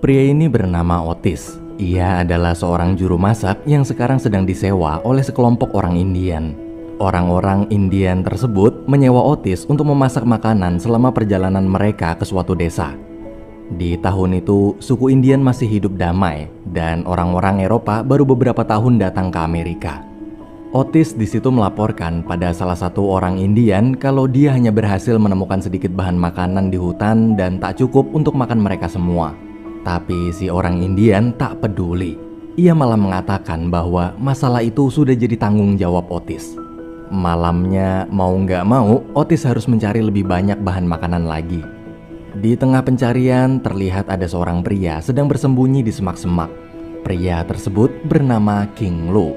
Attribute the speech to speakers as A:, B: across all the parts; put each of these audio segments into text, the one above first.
A: Pria ini bernama Otis. Ia adalah seorang juru masak yang sekarang sedang disewa oleh sekelompok orang Indian. Orang-orang Indian tersebut menyewa Otis untuk memasak makanan selama perjalanan mereka ke suatu desa. Di tahun itu, suku Indian masih hidup damai dan orang-orang Eropa baru beberapa tahun datang ke Amerika. Otis di situ melaporkan pada salah satu orang Indian kalau dia hanya berhasil menemukan sedikit bahan makanan di hutan dan tak cukup untuk makan mereka semua. Tapi si orang Indian tak peduli. Ia malah mengatakan bahwa masalah itu sudah jadi tanggung jawab Otis. Malamnya mau nggak mau, Otis harus mencari lebih banyak bahan makanan lagi. Di tengah pencarian terlihat ada seorang pria sedang bersembunyi di semak-semak. Pria tersebut bernama King Lu.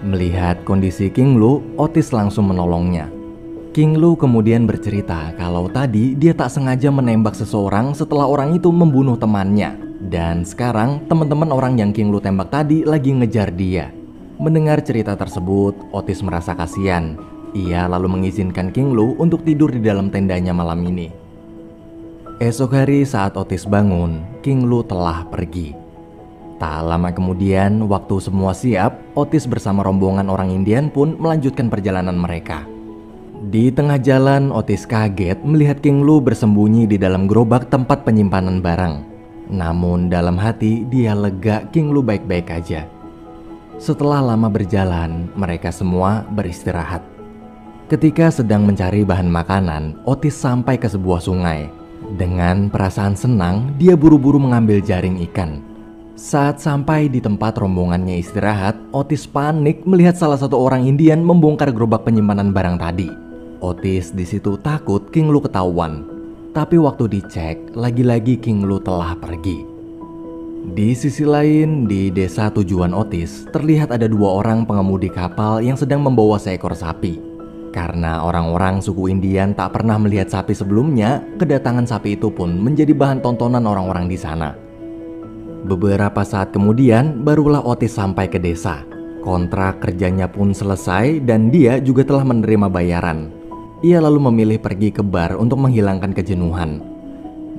A: Melihat kondisi King Lu, Otis langsung menolongnya. King Lu kemudian bercerita kalau tadi dia tak sengaja menembak seseorang setelah orang itu membunuh temannya. Dan sekarang teman-teman orang yang King Lu tembak tadi lagi ngejar dia. Mendengar cerita tersebut, Otis merasa kasihan. Ia lalu mengizinkan King Lu untuk tidur di dalam tendanya malam ini. Esok hari saat Otis bangun, King Lu telah pergi. Tak lama kemudian, waktu semua siap, Otis bersama rombongan orang Indian pun melanjutkan perjalanan mereka. Di tengah jalan, Otis kaget melihat King Lu bersembunyi di dalam gerobak tempat penyimpanan barang. Namun dalam hati dia lega King Lu baik-baik aja. Setelah lama berjalan, mereka semua beristirahat. Ketika sedang mencari bahan makanan, Otis sampai ke sebuah sungai. Dengan perasaan senang, dia buru-buru mengambil jaring ikan. Saat sampai di tempat rombongannya istirahat, Otis panik melihat salah satu orang Indian membongkar gerobak penyimpanan barang tadi. Otis di situ takut King Lu ketahuan. Tapi waktu dicek, lagi-lagi King Lu telah pergi. Di sisi lain, di desa tujuan Otis, terlihat ada dua orang pengemudi kapal yang sedang membawa seekor sapi. Karena orang-orang suku Indian tak pernah melihat sapi sebelumnya, kedatangan sapi itu pun menjadi bahan tontonan orang-orang di sana. Beberapa saat kemudian, barulah Otis sampai ke desa. Kontrak kerjanya pun selesai dan dia juga telah menerima bayaran. Ia lalu memilih pergi ke bar untuk menghilangkan kejenuhan.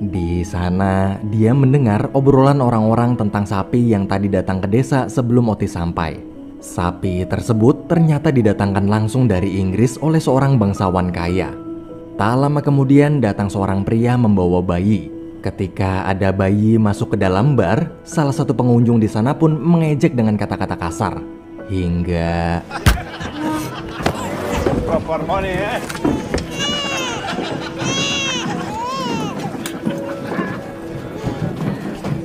A: Di sana, dia mendengar obrolan orang-orang tentang sapi yang tadi datang ke desa sebelum Otis sampai. Sapi tersebut ternyata didatangkan langsung dari Inggris oleh seorang bangsawan kaya. Tak lama kemudian datang seorang pria membawa bayi. Ketika ada bayi masuk ke dalam bar, salah satu pengunjung di sana pun mengejek dengan kata-kata kasar. Hingga...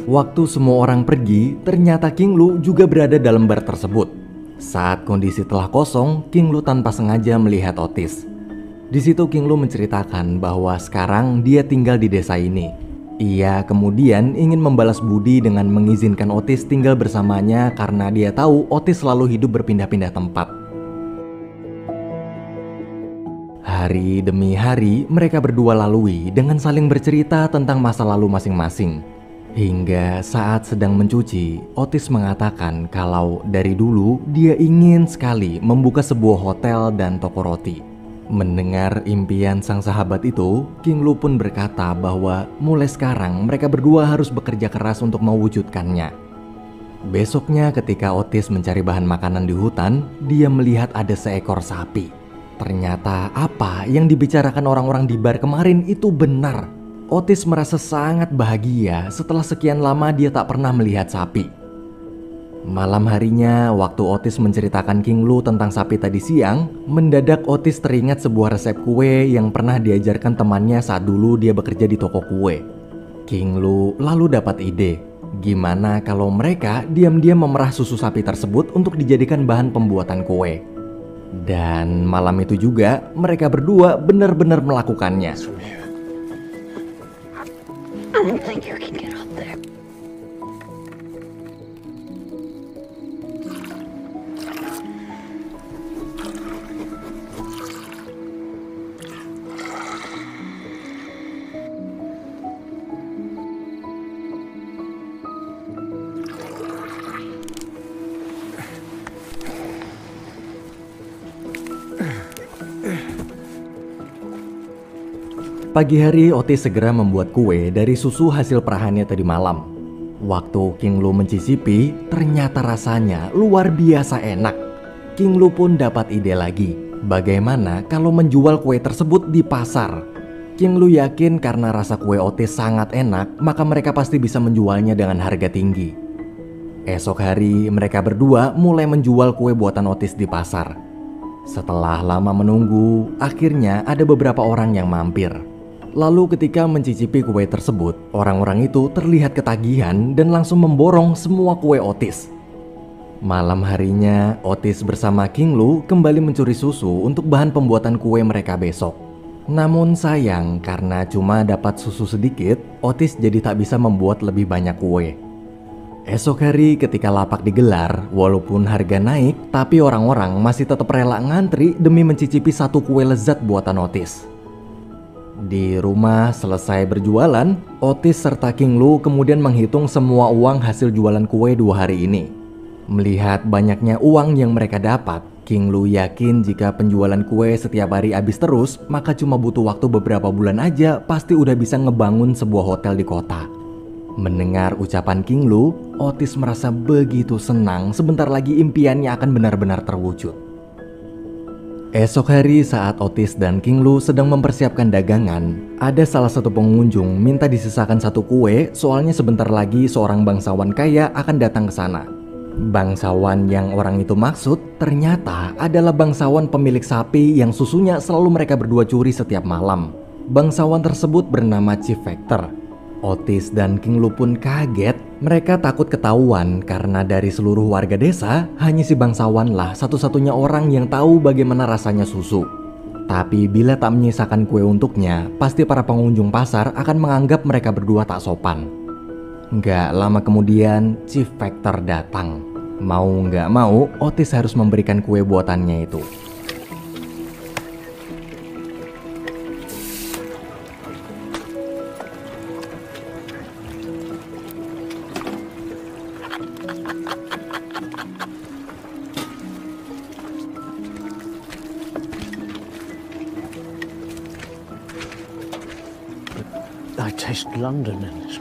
A: Waktu semua orang pergi, ternyata King Lu juga berada dalam bar tersebut. Saat kondisi telah kosong, King Lu tanpa sengaja melihat Otis. Di situ King Lu menceritakan bahwa sekarang dia tinggal di desa ini. Ia kemudian ingin membalas budi dengan mengizinkan Otis tinggal bersamanya karena dia tahu Otis selalu hidup berpindah-pindah tempat. Hari demi hari mereka berdua lalui dengan saling bercerita tentang masa lalu masing-masing. Hingga saat sedang mencuci, Otis mengatakan kalau dari dulu dia ingin sekali membuka sebuah hotel dan toko roti. Mendengar impian sang sahabat itu, King Lu pun berkata bahwa mulai sekarang mereka berdua harus bekerja keras untuk mewujudkannya. Besoknya ketika Otis mencari bahan makanan di hutan, dia melihat ada seekor sapi. Ternyata apa yang dibicarakan orang-orang di bar kemarin itu benar. Otis merasa sangat bahagia setelah sekian lama dia tak pernah melihat sapi. Malam harinya, waktu Otis menceritakan King Lu tentang sapi tadi siang, mendadak Otis teringat sebuah resep kue yang pernah diajarkan temannya saat dulu dia bekerja di toko kue. King Lu lalu dapat ide, gimana kalau mereka diam-diam memerah susu sapi tersebut untuk dijadikan bahan pembuatan kue. Dan malam itu juga mereka berdua benar-benar melakukannya.
B: I don't think you can get up there.
A: Pagi hari Otis segera membuat kue dari susu hasil perahannya tadi malam. Waktu King Lu mencicipi, ternyata rasanya luar biasa enak. King Lu pun dapat ide lagi, bagaimana kalau menjual kue tersebut di pasar. King Lu yakin karena rasa kue Otis sangat enak, maka mereka pasti bisa menjualnya dengan harga tinggi. Esok hari mereka berdua mulai menjual kue buatan Otis di pasar. Setelah lama menunggu, akhirnya ada beberapa orang yang mampir. Lalu ketika mencicipi kue tersebut, orang-orang itu terlihat ketagihan dan langsung memborong semua kue Otis. Malam harinya, Otis bersama King Lu kembali mencuri susu untuk bahan pembuatan kue mereka besok. Namun sayang, karena cuma dapat susu sedikit, Otis jadi tak bisa membuat lebih banyak kue. Esok hari ketika lapak digelar, walaupun harga naik, tapi orang-orang masih tetap rela ngantri demi mencicipi satu kue lezat buatan Otis. Di rumah selesai berjualan, Otis serta King Lu kemudian menghitung semua uang hasil jualan kue 2 hari ini. Melihat banyaknya uang yang mereka dapat, King Lu yakin jika penjualan kue setiap hari habis terus, maka cuma butuh waktu beberapa bulan aja pasti udah bisa ngebangun sebuah hotel di kota. Mendengar ucapan King Lu, Otis merasa begitu senang, sebentar lagi impiannya akan benar-benar terwujud. Esok hari saat Otis dan King Lu sedang mempersiapkan dagangan, ada salah satu pengunjung minta disisakan satu kue soalnya sebentar lagi seorang bangsawan kaya akan datang ke sana. Bangsawan yang orang itu maksud ternyata adalah bangsawan pemilik sapi yang susunya selalu mereka berdua curi setiap malam. Bangsawan tersebut bernama Chief Factor. Otis dan King Lu pun kaget, mereka takut ketahuan karena dari seluruh warga desa, hanya si bangsawanlah satu-satunya orang yang tahu bagaimana rasanya susu. Tapi bila tak menyisakan kue untuknya, pasti para pengunjung pasar akan menganggap mereka berdua tak sopan. Nggak lama kemudian, Chief Factor datang. Mau nggak mau, Otis harus memberikan kue buatannya itu.
C: I taste London in this.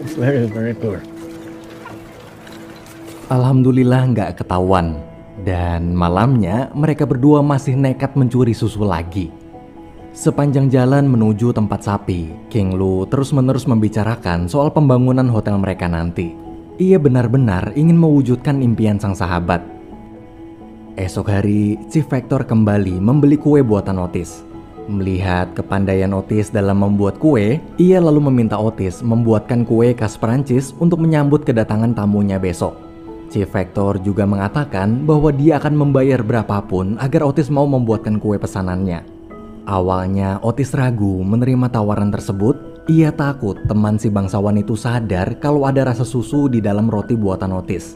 C: It's very, very good.
A: Alhamdulillah nggak ketahuan. Dan malamnya mereka berdua masih nekat mencuri susu lagi. Sepanjang jalan menuju tempat sapi, King Lu terus-menerus membicarakan soal pembangunan hotel mereka nanti. Ia benar-benar ingin mewujudkan impian sang sahabat. Esok hari, Chief Factor kembali membeli kue buatan Otis. Melihat kepandaian Otis dalam membuat kue, ia lalu meminta Otis membuatkan kue khas Perancis untuk menyambut kedatangan tamunya besok. Chief Factor juga mengatakan bahwa dia akan membayar berapapun agar Otis mau membuatkan kue pesanannya. Awalnya Otis ragu menerima tawaran tersebut. Ia takut teman si bangsawan itu sadar kalau ada rasa susu di dalam roti buatan Otis.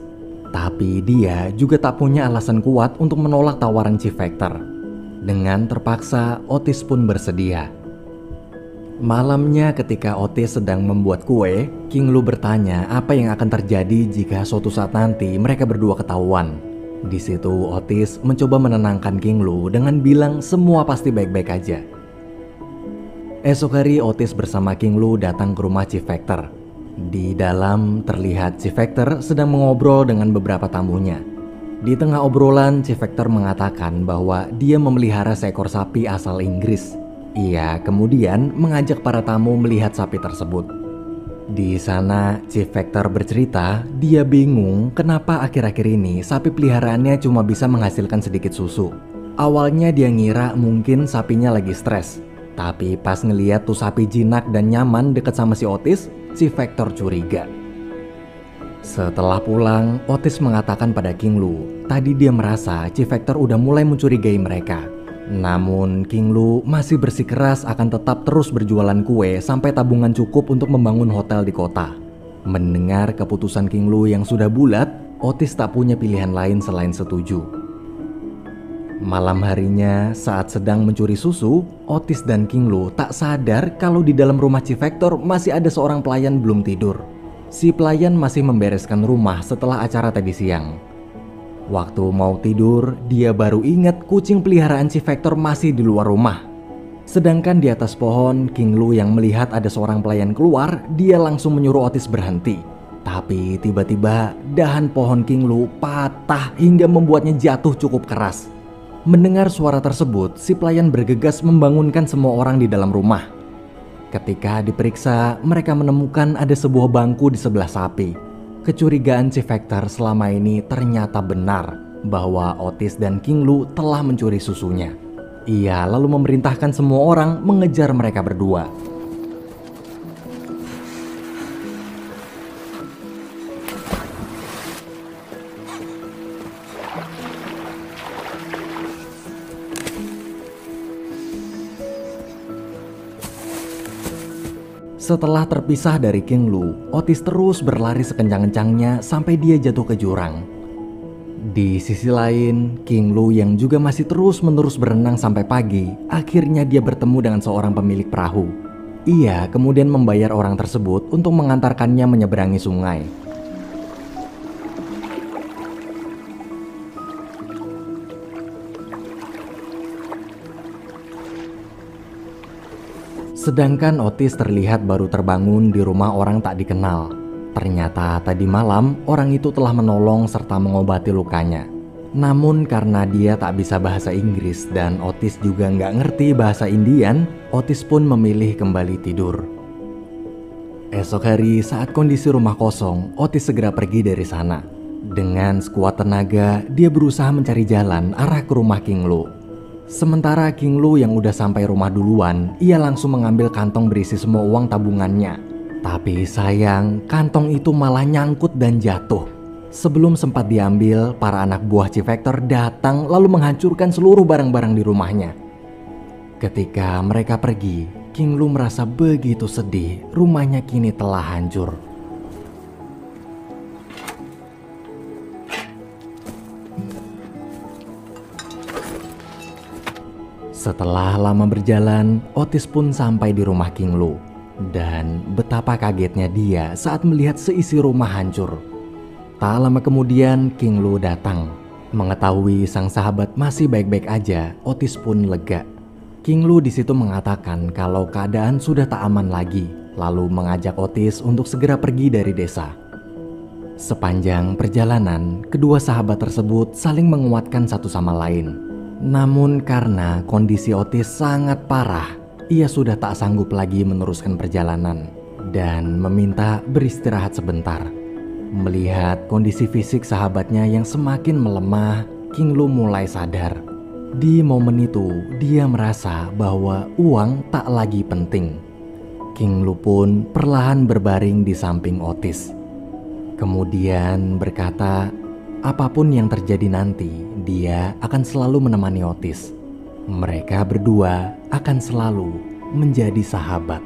A: Tapi dia juga tak punya alasan kuat untuk menolak tawaran Chief Factor. Dengan terpaksa, Otis pun bersedia. Malamnya ketika Otis sedang membuat kue, King Lu bertanya apa yang akan terjadi jika suatu saat nanti mereka berdua ketahuan. Di situ Otis mencoba menenangkan King Lu dengan bilang semua pasti baik-baik aja. Esok hari Otis bersama King Lu datang ke rumah Chief Factor. Di dalam terlihat Chief Factor sedang mengobrol dengan beberapa tamunya. Di tengah obrolan, Chief Factor mengatakan bahwa dia memelihara seekor sapi asal Inggris. Ia kemudian mengajak para tamu melihat sapi tersebut. Di sana, Chief Factor bercerita dia bingung kenapa akhir-akhir ini sapi peliharaannya cuma bisa menghasilkan sedikit susu. Awalnya dia ngira mungkin sapinya lagi stres. Tapi pas ngeliat tuh sapi jinak dan nyaman deket sama si Otis, Chief Factor curiga. Setelah pulang, Otis mengatakan pada King Lu, tadi dia merasa Chief Factor udah mulai mencurigai mereka. Namun King Lu masih bersikeras akan tetap terus berjualan kue sampai tabungan cukup untuk membangun hotel di kota. Mendengar keputusan King Lu yang sudah bulat, Otis tak punya pilihan lain selain setuju. Malam harinya, saat sedang mencuri susu, Otis dan King Lu tak sadar kalau di dalam rumah Chief Factor masih ada seorang pelayan belum tidur. Si pelayan masih membereskan rumah setelah acara tadi siang. Waktu mau tidur, dia baru ingat kucing peliharaan Chief Factor masih di luar rumah. Sedangkan di atas pohon, King Lu yang melihat ada seorang pelayan keluar, dia langsung menyuruh Otis berhenti. Tapi tiba-tiba dahan pohon King Lu patah hingga membuatnya jatuh cukup keras. Mendengar suara tersebut, si pelayan bergegas membangunkan semua orang di dalam rumah. Ketika diperiksa, mereka menemukan ada sebuah bangku di sebelah sapi. Kecurigaan si Vector selama ini ternyata benar bahwa Otis dan King Lu telah mencuri susunya. Ia lalu memerintahkan semua orang mengejar mereka berdua. Setelah terpisah dari King Lu, Otis terus berlari sekencang-kencangnya sampai dia jatuh ke jurang. Di sisi lain, King Lu yang juga masih terus-menerus berenang sampai pagi, akhirnya dia bertemu dengan seorang pemilik perahu. Ia kemudian membayar orang tersebut untuk mengantarkannya menyeberangi sungai. Sedangkan Otis terlihat baru terbangun di rumah orang tak dikenal. Ternyata tadi malam orang itu telah menolong serta mengobati lukanya. Namun karena dia tak bisa bahasa Inggris dan Otis juga nggak ngerti bahasa Indian, Otis pun memilih kembali tidur. Esok hari saat kondisi rumah kosong, Otis segera pergi dari sana. Dengan sekuat tenaga, dia berusaha mencari jalan arah ke rumah King Lu. Sementara King Lu yang udah sampai rumah duluan, ia langsung mengambil kantong berisi semua uang tabungannya. Tapi sayang, kantong itu malah nyangkut dan jatuh. Sebelum sempat diambil, para anak buah Chief Vector datang lalu menghancurkan seluruh barang-barang di rumahnya. Ketika mereka pergi, King Lu merasa begitu sedih, rumahnya kini telah hancur. Setelah lama berjalan, Otis pun sampai di rumah King Lu. Dan betapa kagetnya dia saat melihat seisi rumah hancur. Tak lama kemudian King Lu datang. Mengetahui sang sahabat masih baik-baik aja, Otis pun lega. King Lu di situ mengatakan kalau keadaan sudah tak aman lagi, lalu mengajak Otis untuk segera pergi dari desa. Sepanjang perjalanan, kedua sahabat tersebut saling menguatkan satu sama lain. Namun karena kondisi Otis sangat parah, ia sudah tak sanggup lagi meneruskan perjalanan dan meminta beristirahat sebentar. Melihat kondisi fisik sahabatnya yang semakin melemah, King Lu mulai sadar. Di momen itu, dia merasa bahwa uang tak lagi penting. King Lu pun perlahan berbaring di samping Otis. Kemudian berkata, apapun yang terjadi nanti, dia akan selalu menemani Otis. Mereka berdua akan selalu menjadi sahabat.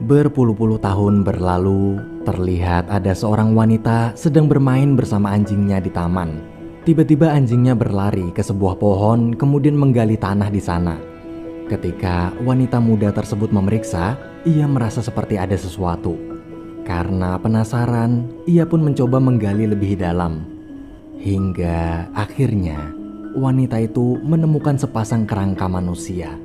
A: Berpuluh-puluh tahun berlalu, terlihat ada seorang wanita sedang bermain bersama anjingnya di taman. Tiba-tiba anjingnya berlari ke sebuah pohon, kemudian menggali tanah di sana. Ketika wanita muda tersebut memeriksa, ia merasa seperti ada sesuatu. Karena penasaran, ia pun mencoba menggali lebih dalam. Hingga akhirnya, wanita itu menemukan sepasang kerangka manusia.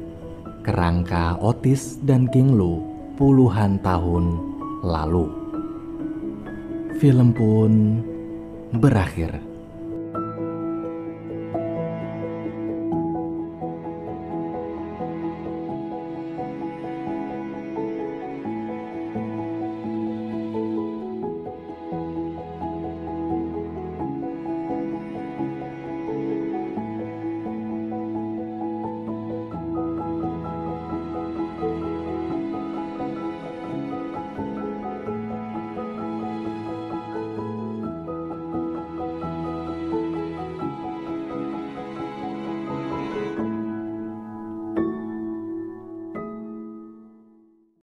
A: Kerangka Otis dan King Lu puluhan tahun lalu. Film pun berakhir.